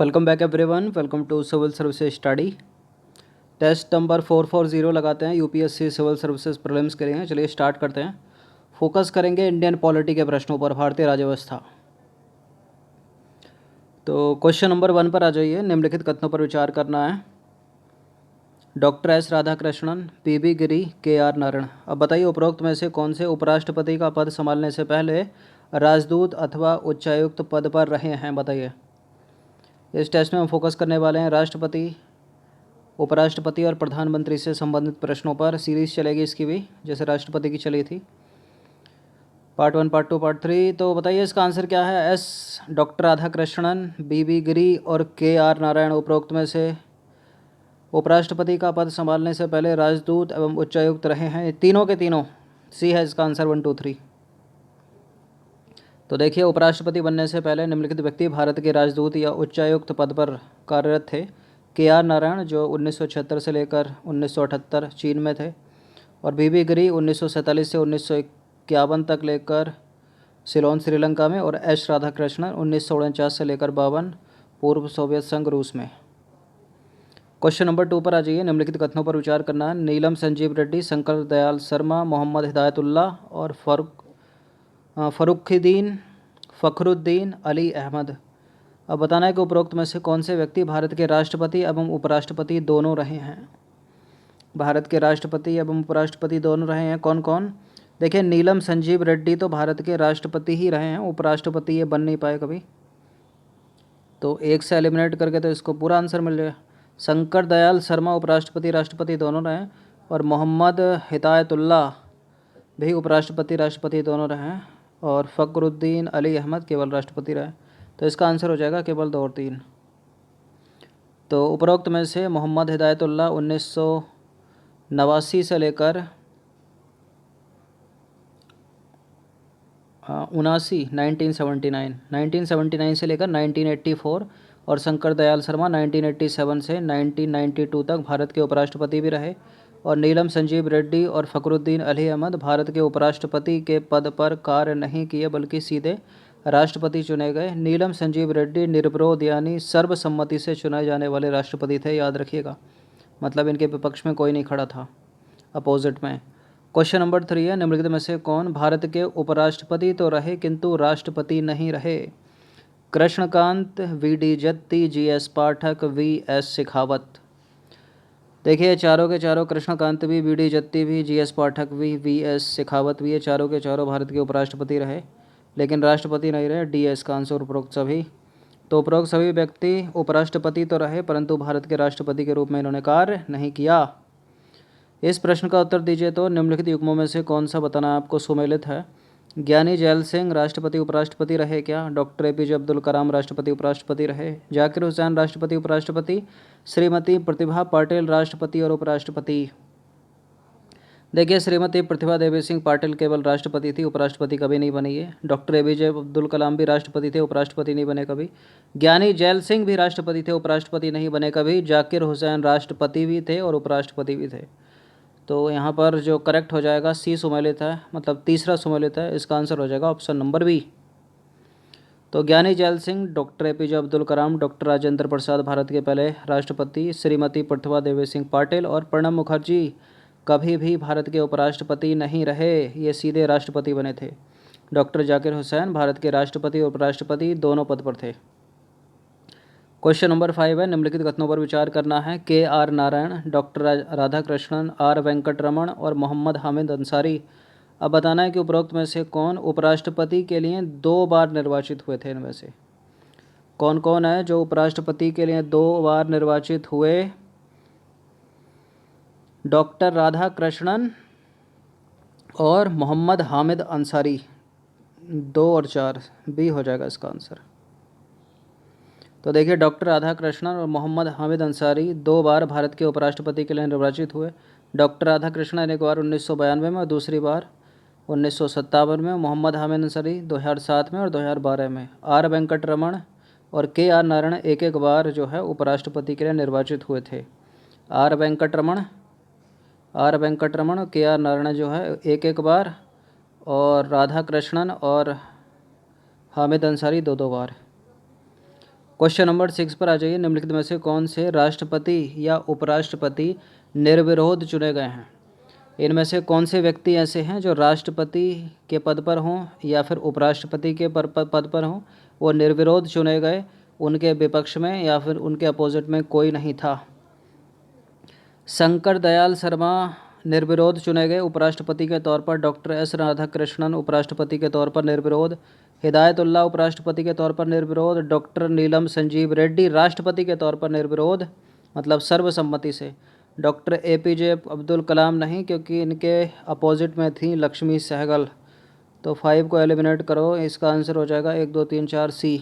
Welcome back everyone, welcome to civil services study. Test number 440 लगाते हैं UPSC civil services prelims के लिए। चलिए स्टार्ट करते हैं। फोकस करेंगे इंडियन पॉलिटी के प्रश्नों पर, भारतीय राज्य व्यवस्था। तो क्वेश्चन नंबर 1 पर आ जाइए। निम्नलिखित कथनों पर विचार करना है। डॉक्टर एस राधाकृष्णन, पीबी गिरी, के आर नारायण। अब बताइए उपरोक्त में से कौन से उपराष्ट्रपति का पद संभालने से पहले राजदूत अथवा उच्चायुक्त पद पर रहे हैं, बताइए। इस टेस्ट में हम फोकस करने वाले हैं राष्ट्रपति, उपराष्ट्रपति और प्रधानमंत्री से संबंधित प्रश्नों पर। सीरीज चलेगी इसकी भी, जैसे राष्ट्रपति की चली थी। Part 1, part 2, part 3। तो बताइए इसका आंसर क्या है। एस डॉक्टर राधाकृष्णन, बी गिरी और के आर नारायण उपरोक्त में से उपराष्ट्रपति का पद संभालने से पहले राजदूत एवं उच्चायुक्त रहे हैं। तीनों के तीनों। सी है इसका आंसर 1, 2, 3। तो देखिए, उपराष्ट्रपति बनने से पहले निम्नलिखित व्यक्ति भारत के राजदूत या उच्चायुक्त पद पर कार्यरत थे। के आर नारायण, जो 1976 से लेकर 1978 चीन में थे, और बीबी गिरी 1947 से 1951 तक लेकर सिलोन श्रीलंका में, और एस राधाकृष्णन 1949 से लेकर 52 पूर्व सोवियत संघ रूस में। क्वेश्चन नंबर 2 पर आ जाइए। निम्नलिखित कथनों पर विचार करना है। नीलम संजीव रेड्डी, शंकर दयाल शर्मा, मोहम्मद हिदायतुल्ला और फखरुद्दीन अली अहमद। अब बताना है कि उपरोक्त में से कौन से व्यक्ति भारत के राष्ट्रपति एवं उपराष्ट्रपति दोनों रहे हैं। भारत के राष्ट्रपति एवं उपराष्ट्रपति दोनों रहे हैं। कौन कौन? देखिए, नीलम संजीव रेड्डी तो भारत के राष्ट्रपति ही रहे हैं, उपराष्ट्रपति ये बन नहीं पाए कभी। तो एक से एलिमिनेट करके तो इसको पूरा आंसर मिल जाएगा। शंकर दयाल शर्मा उपराष्ट्रपति राष्ट्रपति दोनों रहे हैं, और मोहम्मद हिदायतुल्ला भी उपराष्ट्रपति राष्ट्रपति दोनों रहे हैं, और फखरुद्दीन अली अहमद केवल राष्ट्रपति रहे। तो इसका आंसर हो जाएगा केवल 2 और 3। तो उपरोक्त में से मोहम्मद हिदायतुल्ला 1989 से लेकर 1979 से लेकर 1984, और शंकर दयाल शर्मा 1987 से 1992 तक भारत के उपराष्ट्रपति भी रहे। और नीलम संजीव रेड्डी और फखरुद्दीन अली अहमद भारत के उपराष्ट्रपति के पद पर कार्य नहीं किए, बल्कि सीधे राष्ट्रपति चुने गए। नीलम संजीव रेड्डी निर्विरोध यानी सर्वसम्मति से चुने जाने वाले राष्ट्रपति थे, याद रखिएगा। मतलब इनके विपक्ष में कोई नहीं खड़ा था, अपोजिट में। क्वेश्चन नंबर 3 है। निम्नलिखित में से कौन भारत के उपराष्ट्रपति तो रहे किंतु राष्ट्रपति नहीं रहे। Krishnakant, V D Jatti, G S Pathak, V S Shekhawat. देखिए, चारों के चारों, कृष्णकांत भी, वी डी जत्ती भी, जी एस पाठक भी, वी एस शेखावत भी, ये चारों के चारों भारत के उपराष्ट्रपति रहे, लेकिन राष्ट्रपति नहीं रहे। डी एस का आंसर उपरोक्त सभी। तो उपरोक्त सभी व्यक्ति उपराष्ट्रपति तो रहे, परंतु भारत के राष्ट्रपति के रूप में इन्होंने कार्य नहीं किया। इस प्रश्न का उत्तर दीजिए। तो निम्नलिखित युग्मों में से कौन सा बताना आपको सुमेलित है। ज्ञानी जैल सिंह राष्ट्रपति उपराष्ट्रपति रहे क्या? डॉक्टर एपीजे अब्दुल कलाम राष्ट्रपति उपराष्ट्रपति रहे। जाकिर हुसैन राष्ट्रपति उपराष्ट्रपति। श्रीमती प्रतिभा पाटिल राष्ट्रपति और उपराष्ट्रपति। देखिए, श्रीमती प्रतिभा देवी सिंह पाटिल केवल राष्ट्रपति थी, उपराष्ट्रपति कभी नहीं बनी है। डॉक्टर एपीजे अब्दुल कलाम भी राष्ट्रपति थे, उपराष्ट्रपति नहीं बने कभी। ज्ञानी जैल सिंह भी राष्ट्रपति थे, उपराष्ट्रपति नहीं बने कभी। जाकिर हुसैन राष्ट्रपति भी थे और उपराष्ट्रपति भी थे। तो यहाँ पर जो करेक्ट हो जाएगा सी सुमेलित है, मतलब तीसरा सुमेलित है। इसका आंसर हो जाएगा ऑप्शन नंबर बी। तो Giani Zail Singh, doctor APJ Abdul Kalam, doctor Rajendra Prasad Bharat के पहले राष्ट्रपति, श्रीमती प्रतिभा देवी सिंह पाटिल और प्रणब मुखर्जी कभी भी भारत के उपराष्ट्रपति नहीं रहे, ये सीधे राष्ट्रपति बने थे। डॉक्टर जाकिर हुसैन भारत के राष्ट्रपति और उपराष्ट्रपति दोनों पद पर थे। क्वेश्चन नंबर 5 है। निम्नलिखित कथनों पर विचार करना है। K R Narayanan, doctor Radhakrishnan, R Venkataraman और मोहम्मद हामिद अंसारी। अब बताना है कि उपरोक्त में से कौन उपराष्ट्रपति के लिए 2 बार निर्वाचित हुए थे। इनमें से कौन कौन है जो उपराष्ट्रपति के लिए 2 बार निर्वाचित हुए। डॉक्टर राधाकृष्णन और मोहम्मद हामिद अंसारी। 2 और 4 बी हो जाएगा इसका आंसर। तो देखिए, डॉक्टर राधाकृष्णन और मोहम्मद हामिद अंसारी 2 बार भारत के उपराष्ट्रपति के लिए निर्वाचित हुए। डॉक्टर राधाकृष्णन एक बार 1992 में और दूसरी बार 1957 में। मोहम्मद हामिद अंसारी 2007 में और 2012 में। आर वेंकटरमण और के आर नारायण एक एक बार जो है उपराष्ट्रपति के लिए निर्वाचित हुए थे। आर वेंकटरमण और के आर नारायण जो है एक एक बार, और राधाकृष्णन और हामिद अंसारी 2-2 बार। क्वेश्चन नंबर 6 पर आ जाइए। निम्नलिखित में से कौन से राष्ट्रपति या उपराष्ट्रपति निर्विरोध चुने गए हैं? इनमें से कौन से व्यक्ति ऐसे हैं जो राष्ट्रपति के पद पर हों या फिर उपराष्ट्रपति के पद पर हों, वो निर्विरोध चुने गए, उनके विपक्ष में या फिर उनके अपोजिट में कोई नहीं था? शंकर दयाल शर्मा निर्विरोध चुने गए उपराष्ट्रपति के तौर पर। डॉक्टर एस राधाकृष्णन उपराष्ट्रपति के तौर पर निर्विरोध। हिदायतुल्लाह उपराष्ट्रपति के तौर पर निर्विरोध। डॉक्टर नीलम संजीव रेड्डी राष्ट्रपति के तौर पर निर्विरोध, मतलब सर्वसम्मति से। डॉक्टर APJ अब्दुल कलाम नहीं, क्योंकि इनके अपोजिट में थी लक्ष्मी सहगल। तो 5 को एलिमिनेट करो, इसका आंसर हो जाएगा 1 2 3 4 C।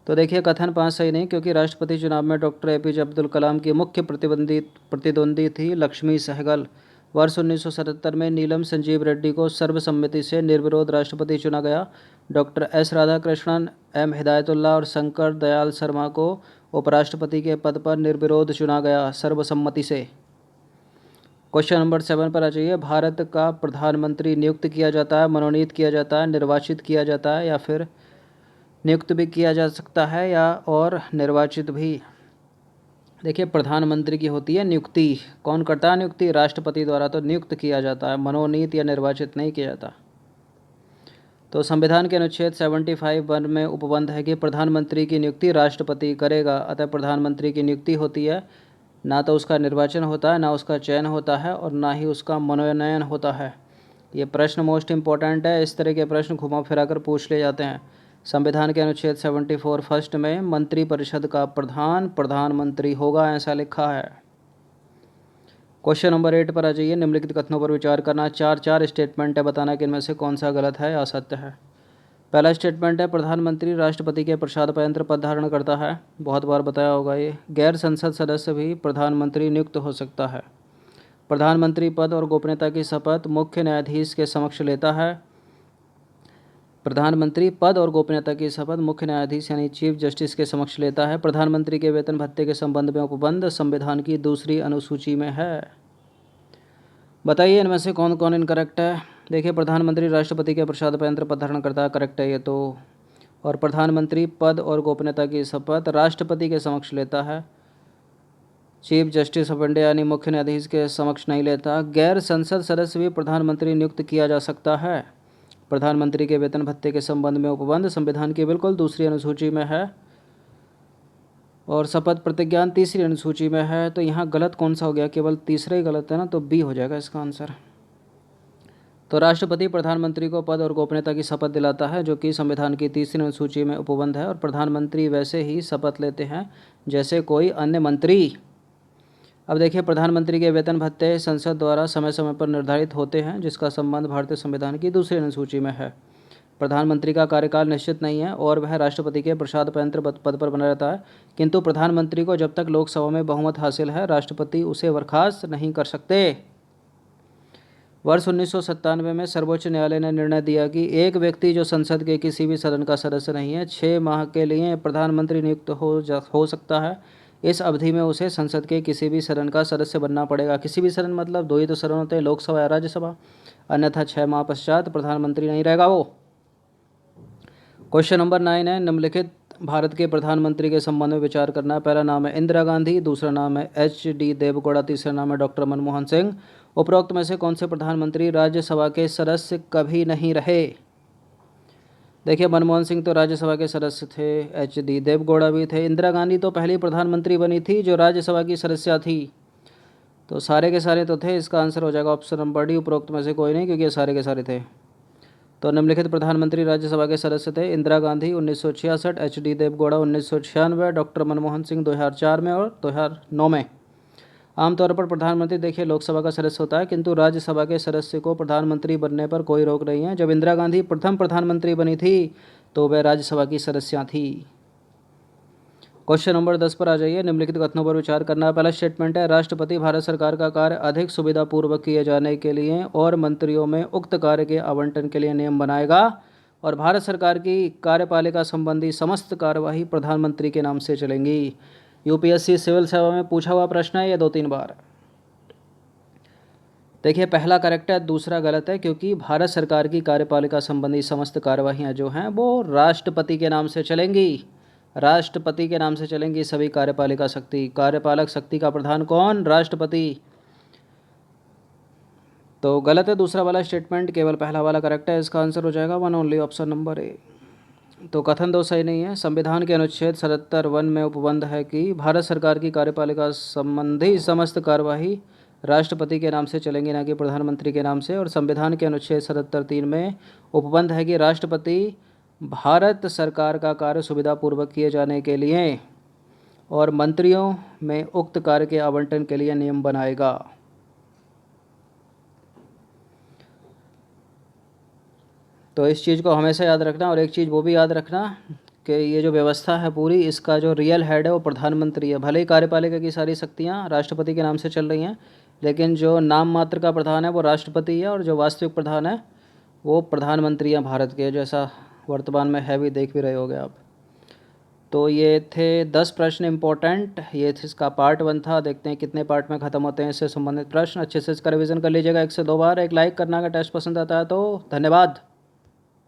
तो देखिए कथन 5 सही नहीं, क्योंकि राष्ट्रपति चुनाव में डॉक्टर APJ अब्दुल कलाम की मुख्य प्रतिद्वंदी थी लक्ष्मी सहगल। वर्ष 1977 में नीलम संजीव रेड्डी को सर्वसम्मति से निर्विरोध राष्ट्रपति चुना गया। Doctor S Radhakrishnan, M Hidayatullah और शंकर दयाल शर्मा को उपराष्ट्रपति के पद पर निर्विरोध चुना गया सर्वसम्मति से। क्वेश्चन नंबर 7 पर आ जाइए। भारत का प्रधानमंत्री नियुक्त किया जाता है, मनोनीत किया जाता है, निर्वाचित किया जाता है या फिर नियुक्त भी किया जा सकता है या और निर्वाचित भी? देखिए प्रधानमंत्री की होती है नियुक्ति। कौन करता है नियुक्ति? राष्ट्रपति द्वारा। तो नियुक्त किया जाता है, मनोनीत या निर्वाचित नहीं किया जाता। तो संविधान के अनुच्छेद 75(1) में उपबंध है कि प्रधानमंत्री की नियुक्ति राष्ट्रपति करेगा। अतः प्रधानमंत्री की नियुक्ति होती है, ना तो उसका निर्वाचन होता है, ना उसका चयन होता है और ना ही उसका मनोनयन होता है। ये प्रश्न मोस्ट इम्पोर्टेंट है। इस तरह के प्रश्न घुमा फिरा कर पूछ ले जाते हैं। संविधान के अनुच्छेद 74 फर्स्ट में मंत्रिपरिषद का प्रधान प्रधानमंत्री होगा, ऐसा लिखा है। क्वेश्चन नंबर 8 पर आ जाइए। निम्नलिखित कथनों पर विचार करना। 4 स्टेटमेंट है, बताना कि इनमें से कौन सा गलत है या सत्य है। पहला स्टेटमेंट है प्रधानमंत्री राष्ट्रपति के प्रसाद पर पद धारण करता है, बहुत बार बताया होगा ये। गैर संसद सदस्य भी प्रधानमंत्री नियुक्त हो सकता है। प्रधानमंत्री पद और गोपनीयता की शपथ मुख्य न्यायाधीश के समक्ष लेता है। प्रधानमंत्री पद और गोपनीयता की शपथ मुख्य न्यायाधीश यानी चीफ जस्टिस के समक्ष लेता है। प्रधानमंत्री के वेतन भत्ते के संबंध में उपबंध संविधान की 2री अनुसूची में है। बताइए इनमें से कौन कौन इनकरेक्ट है। देखिए प्रधानमंत्री राष्ट्रपति के प्रसाद पर पद धारण करता है, करेक्ट है ये तो। और प्रधानमंत्री पद और गोपनीयता की शपथ राष्ट्रपति के समक्ष लेता है, चीफ जस्टिस ऑफ इंडिया यानी मुख्य न्यायाधीश के समक्ष नहीं लेता। गैर संसद सदस्य भी प्रधानमंत्री नियुक्त किया जा सकता है। प्रधानमंत्री के वेतन भत्ते के संबंध में उपबंध संविधान की बिल्कुल 2री अनुसूची में है और शपथ प्रतिज्ञान 3री अनुसूची में है। तो यहाँ गलत कौन सा हो गया? केवल तीसरा ही गलत है ना, तो बी हो जाएगा इसका आंसर। तो राष्ट्रपति प्रधानमंत्री को पद और गोपनीयता की शपथ दिलाता है, जो कि संविधान की 3री अनुसूची में उपबंध है। और प्रधानमंत्री वैसे ही शपथ लेते हैं जैसे कोई अन्य मंत्री। अब देखिए प्रधानमंत्री के वेतन भत्ते संसद द्वारा समय समय पर निर्धारित होते हैं, जिसका संबंध भारतीय संविधान की 2री अनुसूची में है। प्रधानमंत्री का कार्यकाल निश्चित नहीं है और वह राष्ट्रपति के प्रसाद पद पर बना रहता है, किंतु प्रधानमंत्री को जब तक लोकसभा में बहुमत हासिल है राष्ट्रपति उसे बर्खास्त नहीं कर सकते। वर्ष 1997 में सर्वोच्च न्यायालय ने निर्णय दिया कि एक व्यक्ति जो संसद के किसी भी सदन का सदस्य नहीं है 6 माह के लिए प्रधानमंत्री नियुक्त हो सकता है। इस अवधि में उसे संसद के किसी भी सदन का सदस्य बनना पड़ेगा। किसी भी सदन मतलब 2 ही तो सदन होते हैं, लोकसभा या राज्यसभा। अन्यथा 6 माह पश्चात प्रधानमंत्री नहीं रहेगा वो। क्वेश्चन नंबर 9 है। निम्नलिखित भारत के प्रधानमंत्री के संबंध में विचार करना। पहला नाम है इंदिरा गांधी, दूसरा नाम है HD देवेगौड़ा, तीसरा नाम है डॉक्टर मनमोहन सिंह। उपरोक्त में से कौन से प्रधानमंत्री राज्यसभा के सदस्य कभी नहीं रहे? देखिए मनमोहन सिंह तो राज्यसभा के सदस्य थे, HD देवेगौड़ा भी थे। इंदिरा गांधी तो पहली प्रधानमंत्री बनी थी जो राज्यसभा की सदस्य थी। तो सारे के सारे तो थे, इसका आंसर हो जाएगा ऑप्शन नंबर डी, उपरोक्त में से कोई नहीं, क्योंकि ये सारे के सारे थे। तो निम्नलिखित प्रधानमंत्री राज्यसभा के सदस्य थे इंदिरा गांधी 1966, HD देवेगौड़ा 1996, डॉक्टर मनमोहन सिंह 2004 में और 2009 में। आमतौर पर प्रधानमंत्री देखिए लोकसभा का सदस्य होता है, किंतु राज्यसभा के सदस्य को प्रधानमंत्री बनने पर कोई रोक नहीं है। जब इंदिरा गांधी प्रथम प्रधानमंत्री बनी थी तो वह राज्यसभा की सदस्य थी। क्वेश्चन नंबर 10 पर आ जाइए। निम्नलिखित कथनों पर विचार करना। पहला स्टेटमेंट है राष्ट्रपति भारत सरकार का कार्य अधिक सुविधापूर्वक किए जाने के लिए और मंत्रियों में उक्त कार्य के आवंटन के लिए नियम बनाएगा और भारत सरकार की कार्यपालिका संबंधी समस्त कार्यवाही प्रधानमंत्री के नाम से चलेंगी। UPSC सिविल सेवा में पूछा हुआ प्रश्न है ये 2-3 बार। देखिए पहला करेक्ट है, दूसरा गलत है, क्योंकि भारत सरकार की कार्यपालिका संबंधी समस्त कार्यवाहियाँ जो हैं वो राष्ट्रपति के नाम से चलेंगी। राष्ट्रपति के नाम से चलेंगी सभी कार्यपालिका शक्ति। कार्यपालक शक्ति का प्रधान कौन? राष्ट्रपति। तो गलत है दूसरा वाला स्टेटमेंट, केवल पहला वाला करेक्ट है। इसका आंसर हो जाएगा 1 ओनली, ऑप्शन नंबर ए। तो कथन 2 सही नहीं है। संविधान के अनुच्छेद 77(1) में उपबंध है कि भारत सरकार की कार्यपालिका संबंधी समस्त कार्यवाही राष्ट्रपति के नाम से चलेंगी, न कि प्रधानमंत्री के नाम से। और संविधान के अनुच्छेद 77(3) में उपबंध है कि राष्ट्रपति भारत सरकार का कार्य सुविधापूर्वक किए जाने के लिए और मंत्रियों में उक्त कार्य के आवंटन के लिए नियम बनाएगा। तो इस चीज़ को हमेशा याद रखना। और एक चीज़ वो भी याद रखना कि ये जो व्यवस्था है पूरी, इसका जो रियल हेड है वो प्रधानमंत्री है। भले ही कार्यपालिका की सारी शक्तियाँ राष्ट्रपति के नाम से चल रही हैं, लेकिन जो नाम मात्र का प्रधान है वो राष्ट्रपति है, और जो वास्तविक प्रधान है वो प्रधानमंत्री हैं भारत के, जैसा वर्तमान में है भी, देख भी रहे होगे आप। तो ये थे 10 प्रश्न इंपॉर्टेंट, ये इसका पार्ट 1 था। देखते हैं कितने पार्ट में ख़त्म होते हैं इससे संबंधित प्रश्न। अच्छे से इसका रिवीजन कर लीजिएगा 1 से 2 बार। एक लाइक करना अगर टेस्ट पसंद आता है तो। धन्यवाद।